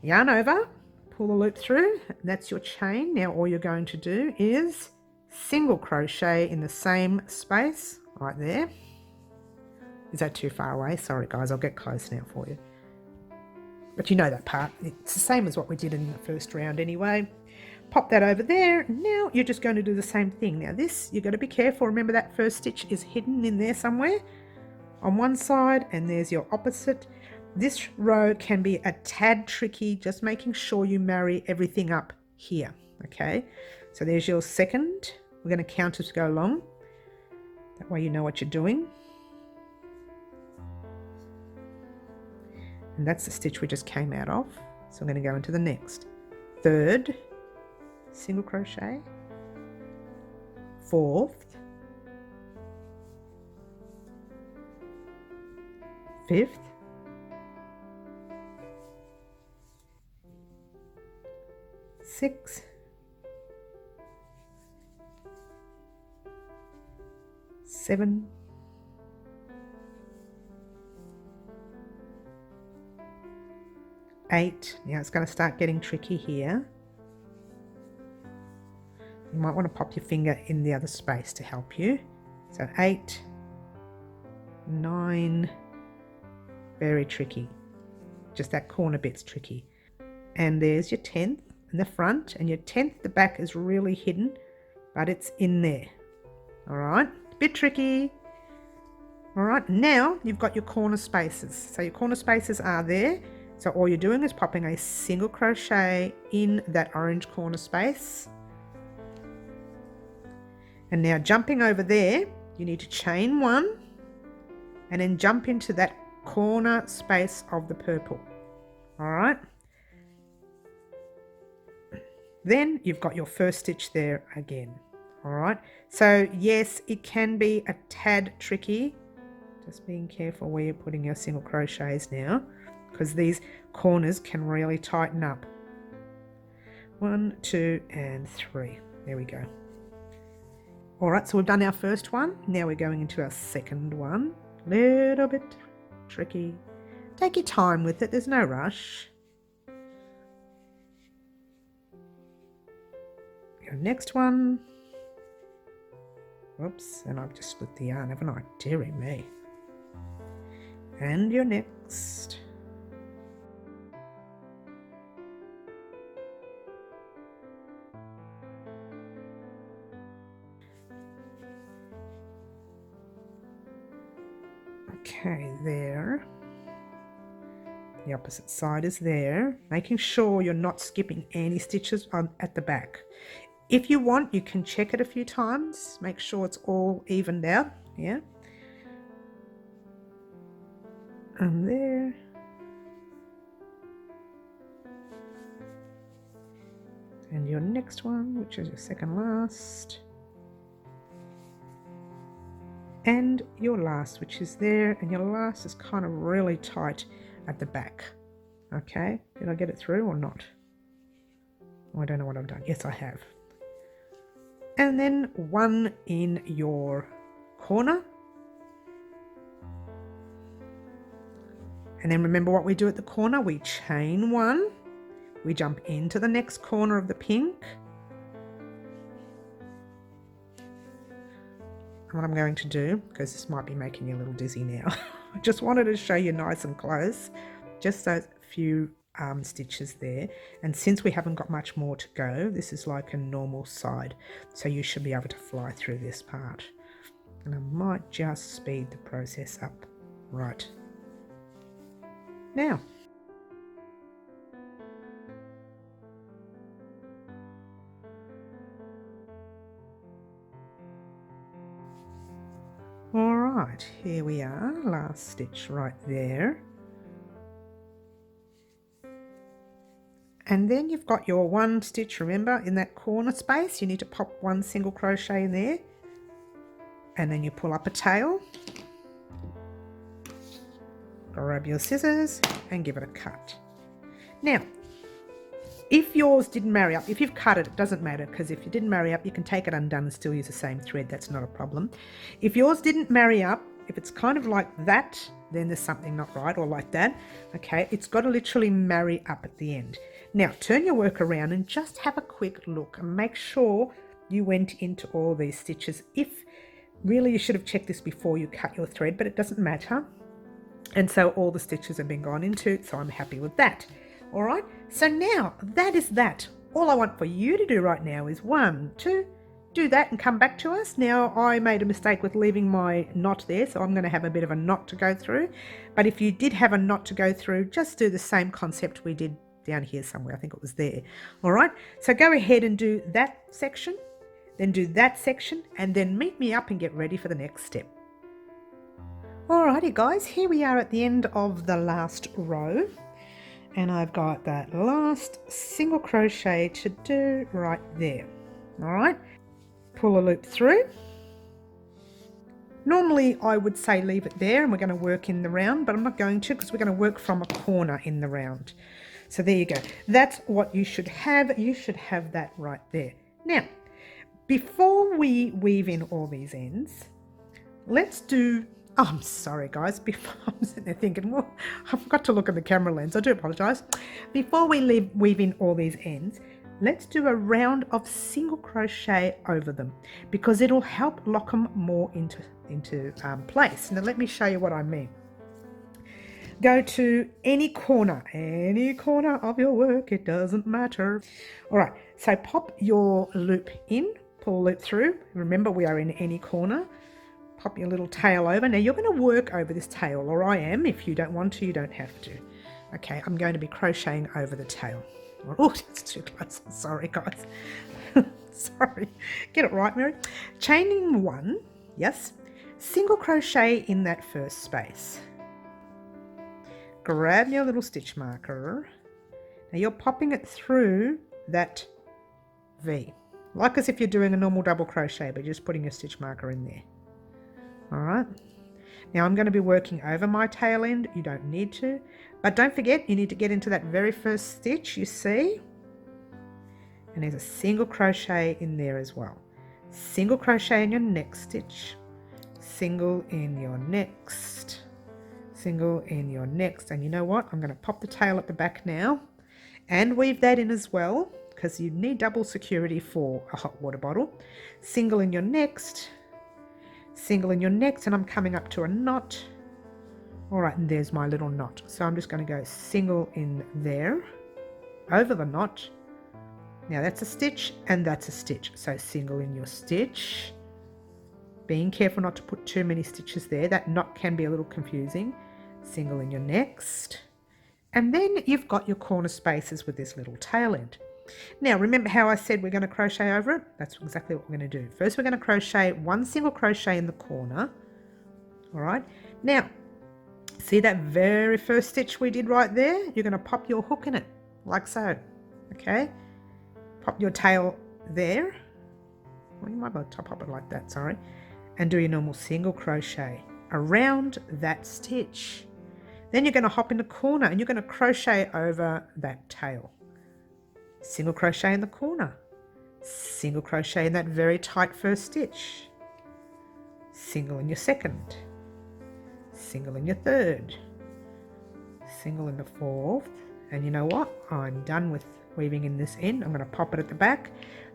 yarn over, pull the loop through, that's your chain. Now all you're going to do is single crochet in the same space right there. Is that too far away? Sorry guys, I'll get close now for you. But you know that part. It's the same as what we did in the first round anyway. Pop that over there. Now you're just going to do the same thing. Now this, you've got to be careful. Remember that first stitch is hidden in there somewhere on one side, and there's your opposite. This row can be a tad tricky, just making sure you marry everything up here, okay? So there's your second. We're going to count as we go along. That way you know what you're doing. And that's the stitch we just came out of. So I'm going to go into the next. Third, single crochet. Fourth. Fifth. Six, 7, 8. Now it's going to start getting tricky here. You might want to pop your finger in the other space to help you. So 8, 9, very tricky. Just that corner bit's tricky. And there's your 10th. In the front, and your 10th, the back is really hidden, but it's in there. All right, a bit tricky. All right, now you've got your corner spaces. So your corner spaces are there. So all you're doing is popping a single crochet in that orange corner space. And now jumping over there, you need to chain one and then jump into that corner space of the purple. All right. Then you've got your first stitch there again. All right, so yes, it can be a tad tricky. Just being careful where you're putting your single crochets now, because these corners can really tighten up. 1, 2, and 3. There we go. All right, so we've done our first one. Now we're going into our second one. Little bit tricky. Take your time with it, there's no rush. Your next one. Whoops, and I've just split the yarn, haven't I? Dearie me. And your next. Okay, there. The opposite side is there. Making sure you're not skipping any stitches at the back. If you want, you can check it a few times, make sure it's all evened out, yeah. And there. And your next one, which is your second last. And your last, which is there, and your last is kind of really tight at the back. Okay, did I get it through or not? Oh, I don't know what I've done. Yes, I have. And then one in your corner. And then remember what we do at the corner, we chain one, we jump into the next corner of the pink. And what I'm going to do, because this might be making you a little dizzy now, I just wanted to show you nice and close, just those few stitches there. And since we haven't got much more to go, this is like a normal side, so you should be able to fly through this part. And I might just speed the process up right now. All right, here we are, last stitch right there. And then you've got your one stitch, remember, in that corner space, you need to pop one single crochet in there, and then you pull up a tail, grab your scissors and give it a cut. Now, if yours didn't marry up, if you've cut it, it doesn't matter, because if you didn't marry up, you can take it undone and still use the same thread. That's not a problem. If yours didn't marry up, if it's kind of like that, then there's something not right, or like that. Okay, it's got to literally marry up at the end. Now, turn your work around and just have a quick look and make sure you went into all these stitches. If really, you should have checked this before you cut your thread, but it doesn't matter. And so all the stitches have been gone into, so I'm happy with that. All right, so now that is that. All I want for you to do right now is do that and come back to us. Now, I made a mistake with leaving my knot there, so I'm going to have a bit of a knot to go through. But if you did have a knot to go through, just do the same concept we did down here somewhere. I think it was there. All right, so go ahead and do that section, then do that section, and then meet me up and get ready for the next step. Alrighty guys, here we are at the end of the last row, and I've got that last single crochet to do right there. All right, pull a loop through. Normally I would say leave it there and we're going to work in the round, but I'm not going to, because we're going to work from a corner in the round. So there you go. That's what you should have. You should have that right there. Now, before we weave in all these ends, let's do, oh, I'm sorry guys, before I'm sitting there thinking, well, I forgot to look at the camera lens. I do apologize. Before we weave in all these ends, let's do a round of single crochet over them, because it'll help lock them more into place. Now let me show you what I mean. Go to any corner of your work, it doesn't matter. All right, so pop your loop in, pull a loop through. Remember, we are in any corner. Pop your little tail over. Now you're going to work over this tail, or I am. If you don't want to, you don't have to. Okay, I'm going to be crocheting over the tail. Oh, that's too close. Sorry, guys. Sorry. Get it right, Mary. Chaining one, yes. Single crochet in that first space. Grab your little stitch marker. Now you're popping it through that V, like as if you're doing a normal double crochet, but just putting a stitch marker in there. All right. Now I'm going to be working over my tail end. You don't need to, but don't forget, you need to get into that very first stitch, you see, and there's a single crochet in there as well. Single crochet in your next stitch, single in your next, single in your next. And you know what, I'm going to pop the tail at the back now and weave that in as well, because you need double security for a hot water bottle. Single in your next, single in your next, and I'm coming up to a knot. All right, and there's my little knot. So I'm just going to go single in there, over the knot. Now that's a stitch and that's a stitch. So single in your stitch, being careful not to put too many stitches there. That knot can be a little confusing. Single in your next, and then you've got your corner spaces with this little tail end. Now remember how I said we're going to crochet over it? That's exactly what we're going to do. First we're going to crochet one single crochet in the corner. All right, now see that very first stitch we did right there? You're going to pop your hook in it like so. Okay, pop your tail there. Well, you might be able to pop it like that, sorry, and do your normal single crochet around that stitch. Then you're going to hop in the corner and you're going to crochet over that tail. Single crochet in the corner, single crochet in that very tight first stitch, single in your second, single in your third, single in the fourth, and you know what? I'm done with weaving in this end. I'm going to pop it at the back,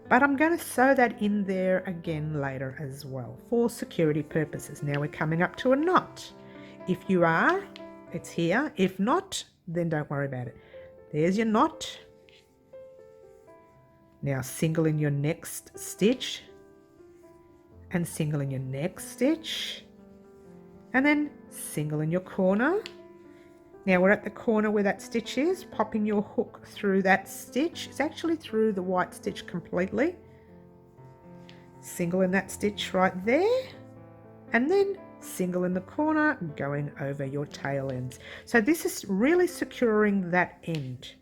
but I'm going to sew that in there again later as well for security purposes. Now we're coming up to a knot. If you are, it's here. If not, then don't worry about it. There's your knot. Now single in your next stitch and single in your next stitch and then single in your corner. Now we're at the corner where that stitch is, popping your hook through that stitch. It's actually through the white stitch completely. Single in that stitch right there and then single in the corner going over your tail ends. So this is really securing that end.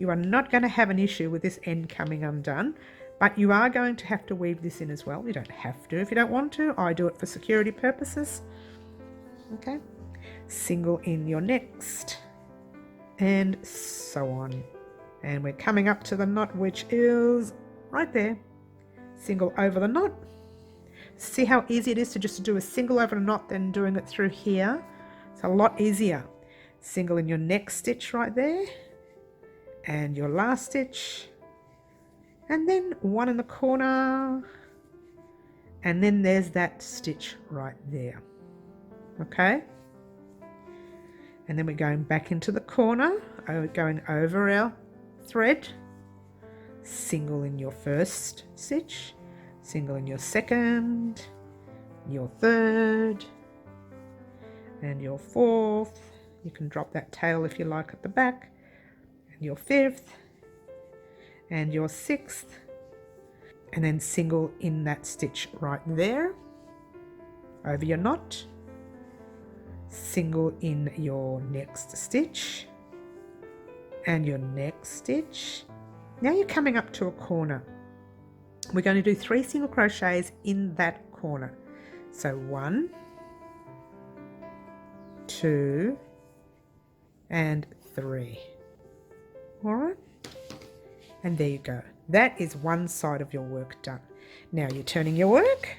You are not going to have an issue with this end coming undone, but you are going to have to weave this in as well. You don't have to if you don't want to. I do it for security purposes. Okay, single in your next and so on. And we're coming up to the knot, which is right there. Single over the knot. See how easy it is to just do a single over the knot than doing it through here. It's a lot easier. Single in your next stitch right there and your last stitch, and then one in the corner, and then there's that stitch right there. Okay, and then we're going back into the corner, going over our thread, single in your first stitch, single in your second, your third, and your fourth. You can drop that tail if you like at the back, and your fifth, and your sixth, and then single in that stitch right there over your knot, single in your next stitch and your next stitch. Now you're coming up to a corner. We're going to do 3 single crochets in that corner. So 1, 2 and 3. All right, and there you go. That is one side of your work done. Now you're turning your work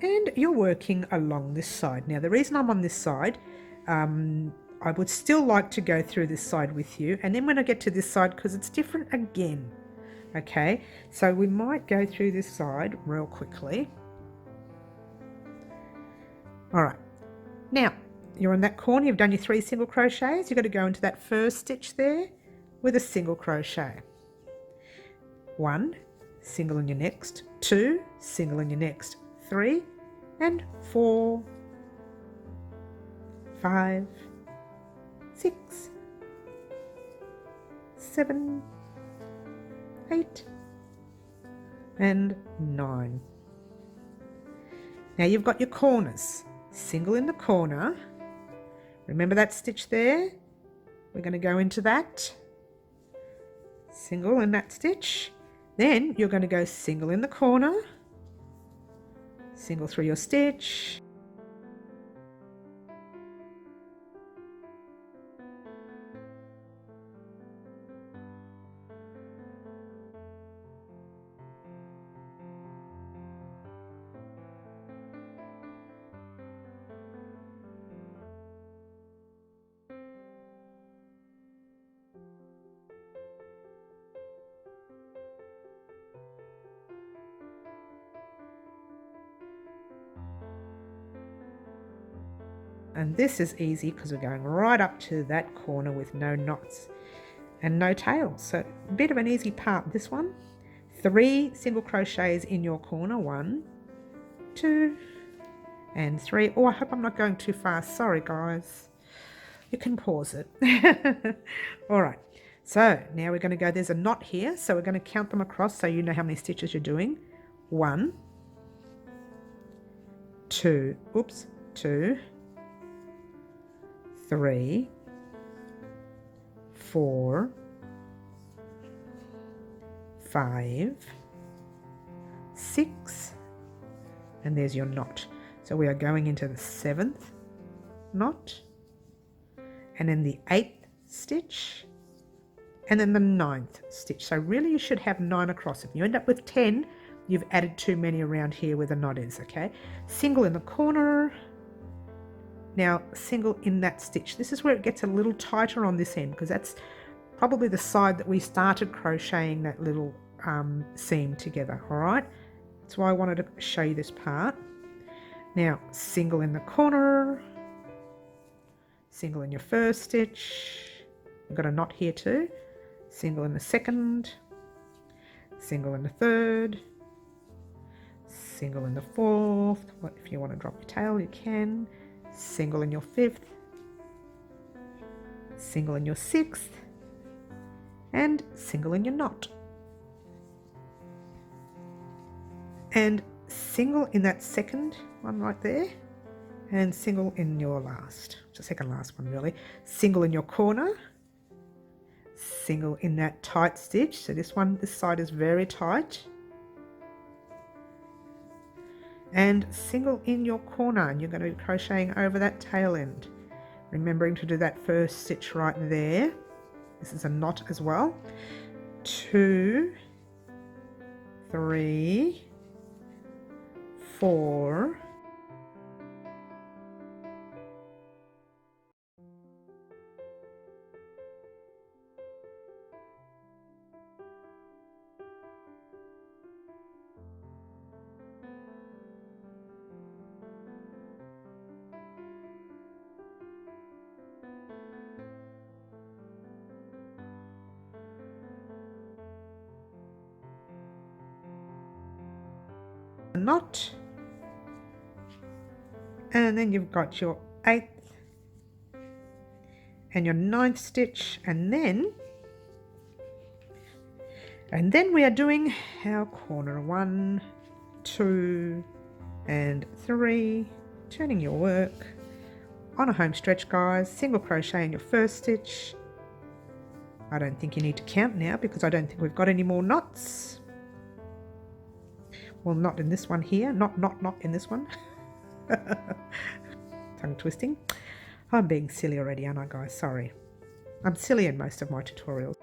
and you're working along this side. Now the reason I'm on this side, I would still like to go through this side with you, and then when I get to this side, because it's different again. Okay, so we might go through this side real quickly. All right, now you're in that corner, you've done your 3 single crochets. You've got to go into that first stitch there with a single crochet. 1, single in your next, 2, single in your next, 3 and 4, 5, 6, 7, 8 and 9. Now you've got your corners. Single in the corner. Remember that stitch there? We're going to go into that. Single in that stitch. Then you're going to go single in the corner, single through your stitch, and this is easy because we're going right up to that corner with no knots and no tails. So a bit of an easy part, this one. 3 single crochets in your corner, 1, 2 and 3. Oh, I hope I'm not going too fast. Sorry guys, you can pause it. All right, So now we're going to go, there's a knot here, so we're going to count them across so you know how many stitches you're doing. 1, 2, 3, 4, 5, 6, and there's your knot. So we are going into the 7th knot, and then the 8th stitch, and then the 9th stitch. So really you should have 9 across. If you end up with 10, you've added too many around here where the knot is, okay? Single in the corner. Now single in that stitch. This is where it gets a little tighter on this end, because that's probably the side that we started crocheting that little seam together, all right? That's why I wanted to show you this part. Now single in the corner, single in your first stitch. I've got a knot here too. Single in the second, single in the third, single in the fourth. If you want to drop your tail, you can. Single in your fifth, single in your sixth, and single in your knot. And single in that second one right there, and single in your last, the second last one really. Single in your corner, single in that tight stitch. So this side is very tight. And single in your corner, and you're going to be crocheting over that tail end. Remembering to do that first stitch right there. This is a knot as well. 2, 3, 4, knot, and then you've got your 8th and your 9th stitch, and then we are doing our corner 1, 2, and 3, turning your work on a home stretch, guys. Single crochet in your first stitch. I don't think you need to count now because I don't think we've got any more knots. Well, not in this one here. Not in this one. Tongue twisting. I'm being silly already, aren't I, guys? Sorry. I'm silly in most of my tutorials.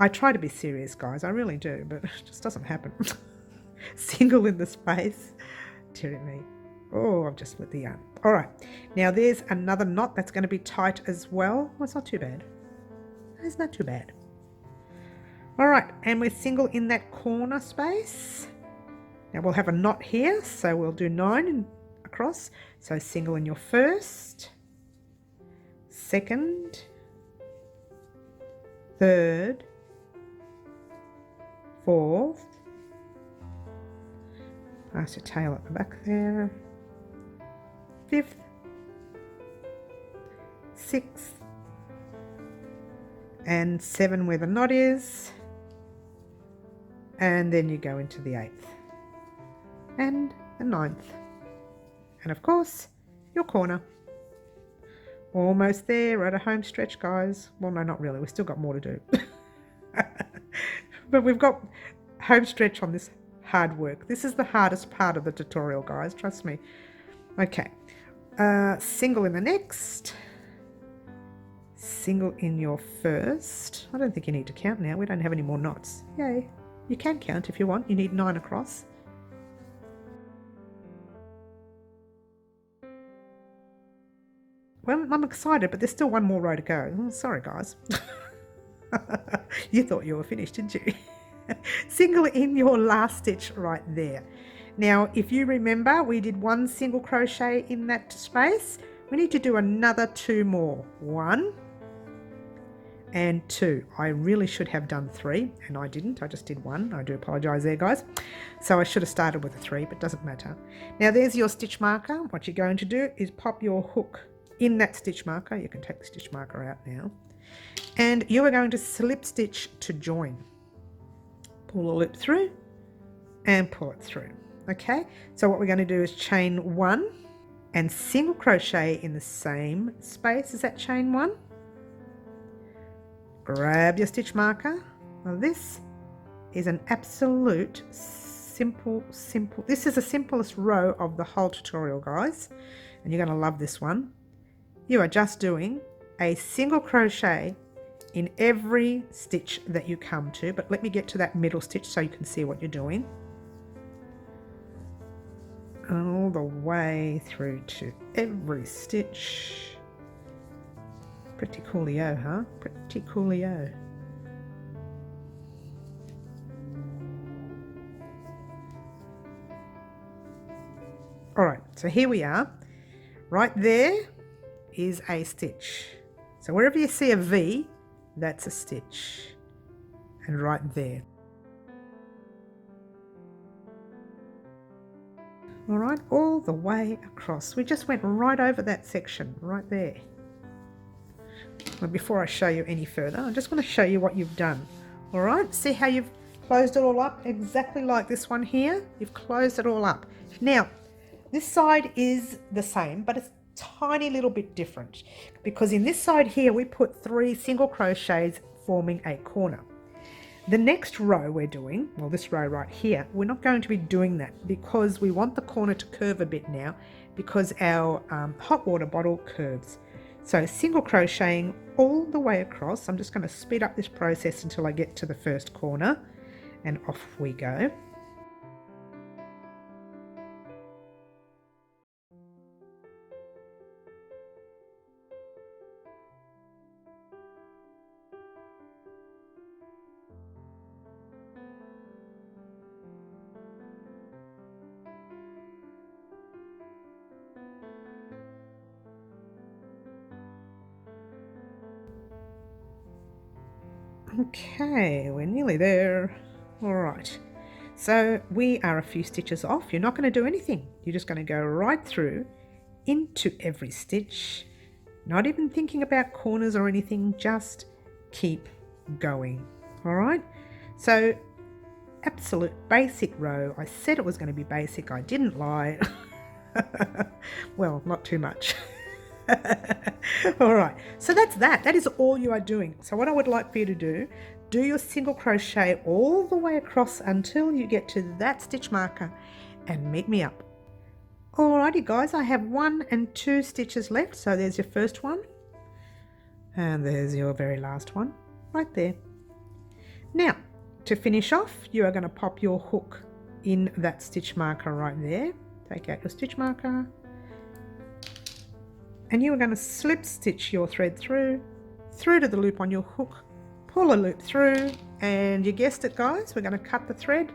I try to be serious, guys. I really do, but it just doesn't happen. Single in the space. Dear me. Oh, I've just split the yarn. All right. Now there's another knot that's going to be tight as well. Well, it's not too bad. It's not too bad. All right, and we're single in that corner space. Now we'll have a knot here, so we'll do 9 across. So single in your first, second, third, fourth. Pass your tail at the back there. 5th, 6th, and 7 where the knot is. And then you go into the 8th and the 9th, and of course your corner. Almost there. We're at a home stretch, guys. Well, no, not really, we've still got more to do. But we've got home stretch on this hard work. This is the hardest part of the tutorial, guys, trust me. Okay, single in the next, single in your first. I don't think you need to count now, we don't have any more knots. Yay. You can count if you want. You need 9 across. Well, I'm excited, but there's still one more row to go. Oh, sorry, guys. You thought you were finished, didn't you? Single in your last stitch right there. Now, if you remember, we did 1 single crochet in that space. We need to do another 2 more. 1 and 2. I really should have done 3 and I didn't. I just did 1. I do apologize there, guys. So I should have started with a 3, but doesn't matter. Now there's your stitch marker. What you're going to do is pop your hook in that stitch marker. You can take the stitch marker out now. And you are going to slip stitch to join. Pull the loop through and pull it through. Okay, so what we're going to do is chain 1 and single crochet in the same space as that chain 1. Grab your stitch marker. Now this is an absolute simple. This is the simplest row of the whole tutorial, guys, and you're going to love this one. You are just doing a single crochet in every stitch that you come to, but let me get to that middle stitch so you can see what you're doing. All the way through to every stitch. Pretty coolio, huh? Pretty coolio. All right, so here we are. Right there is a stitch. So wherever you see a V, that's a stitch. And right there. All right, all the way across. We just went right over that section, right there. Well, before I show you any further, I just want to show you what you've done. All right, see how you've closed it all up? Exactly like this one here. You've closed it all up. Now, this side is the same, but it's a tiny little bit different because in this side here, we put 3 single crochets forming a corner. The next row we're doing, well, this row right here, we're not going to be doing that because we want the corner to curve a bit now because our hot water bottle curves. So single crocheting all the way across. I'm just going to speed up this process until I get to the first corner and off we go. Okay, we're nearly there. All right, so we are a few stitches off. You're not going to do anything. You're just going to go right through into every stitch, not even thinking about corners or anything, just keep going. All right, so absolute basic row. I said it was going to be basic. I didn't lie. Well, not too much. All right, so that's that. That is all you are doing. So what I would like for you to do your single crochet all the way across until you get to that stitch marker and meet me up. Alrighty guys, I have 1 and 2 stitches left. So there's your first one and there's your very last one right there. Now to finish off, you are going to pop your hook in that stitch marker right there. Take out your stitch marker. And you are going to slip stitch your thread through to the loop on your hook, pull a loop through, and you guessed it guys, we're going to cut the thread.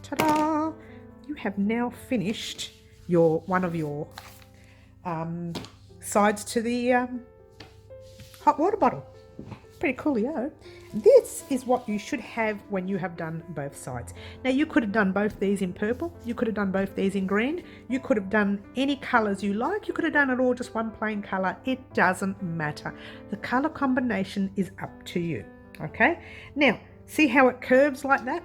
Ta-da! You have now finished one of your sides to the hot water bottle. Pretty coolio. This is what you should have when you have done both sides. Now you could have done both these in purple, you could have done both these in green, you could have done any colours you like, you could have done it all just one plain colour. It doesn't matter. The colour combination is up to you. Okay, now see how it curves like that?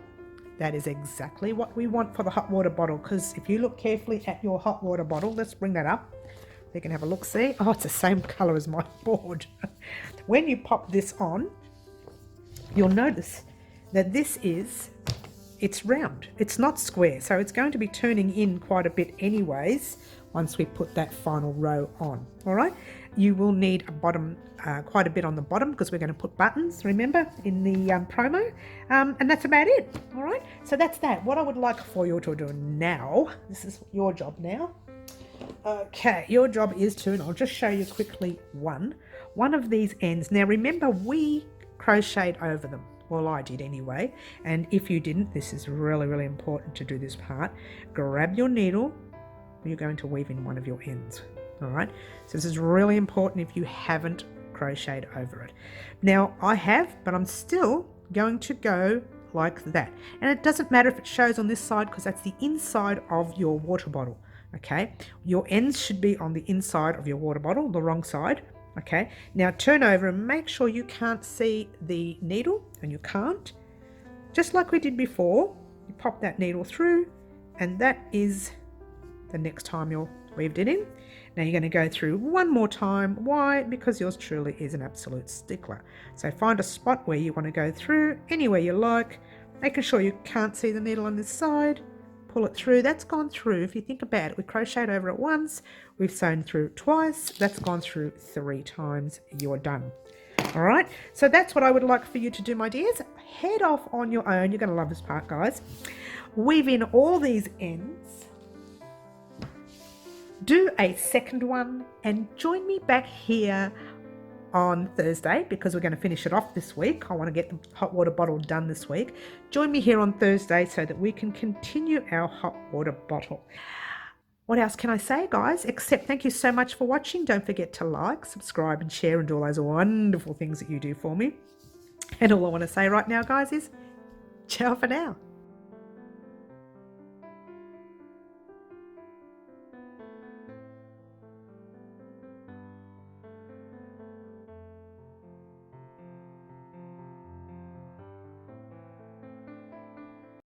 That is exactly what we want for the hot water bottle, because if you look carefully at your hot water bottle, let's bring that up. You can have a look, see? Oh, it's the same colour as my board. When you pop this on, you'll notice that it's round. It's not square, so it's going to be turning in quite a bit anyways once we put that final row on. All right, you will need a bottom, quite a bit on the bottom because we're going to put buttons, remember, in the promo, and that's about it. All right, so that's that. What I would like for you to do now, this is your job now. Okay, your job is to, and I'll just show you quickly one of these ends. Now remember, we crocheted over them. Well, I did anyway, and if you didn't, this is really important to do this part. Grab your needle, you're going to weave in one of your ends. All right, so this is really important if you haven't crocheted over it. Now I have, but I'm still going to go like that, and it doesn't matter if it shows on this side because that's the inside of your water bottle. Okay, your ends should be on the inside of your water bottle, the wrong side. Okay, now turn over and make sure you can't see the needle, and you can't. Just like we did before, you pop that needle through, and that is the next time you'll weaved it in. Now you're going to go through one more time. Why? Because yours truly is an absolute stickler. So find a spot where you want to go through, anywhere you like, making sure you can't see the needle on this side. Pull it through. That's gone through. If you think about it, we crocheted over it once, we've sewn through twice, that's gone through 3 times. You're done. All right, so that's what I would like for you to do, my dears. Head off on your own. You're going to love this part, guys. Weave in all these ends. Do a second one and join me back here on Thursday, because we're going to finish it off this week. I want to get the hot water bottle done this week. Join me here on Thursday so that we can continue our hot water bottle. What else can I say, guys, except thank you so much for watching. Don't forget to like, subscribe and share and do all those wonderful things that you do for me. And all I want to say right now, guys, is ciao for now.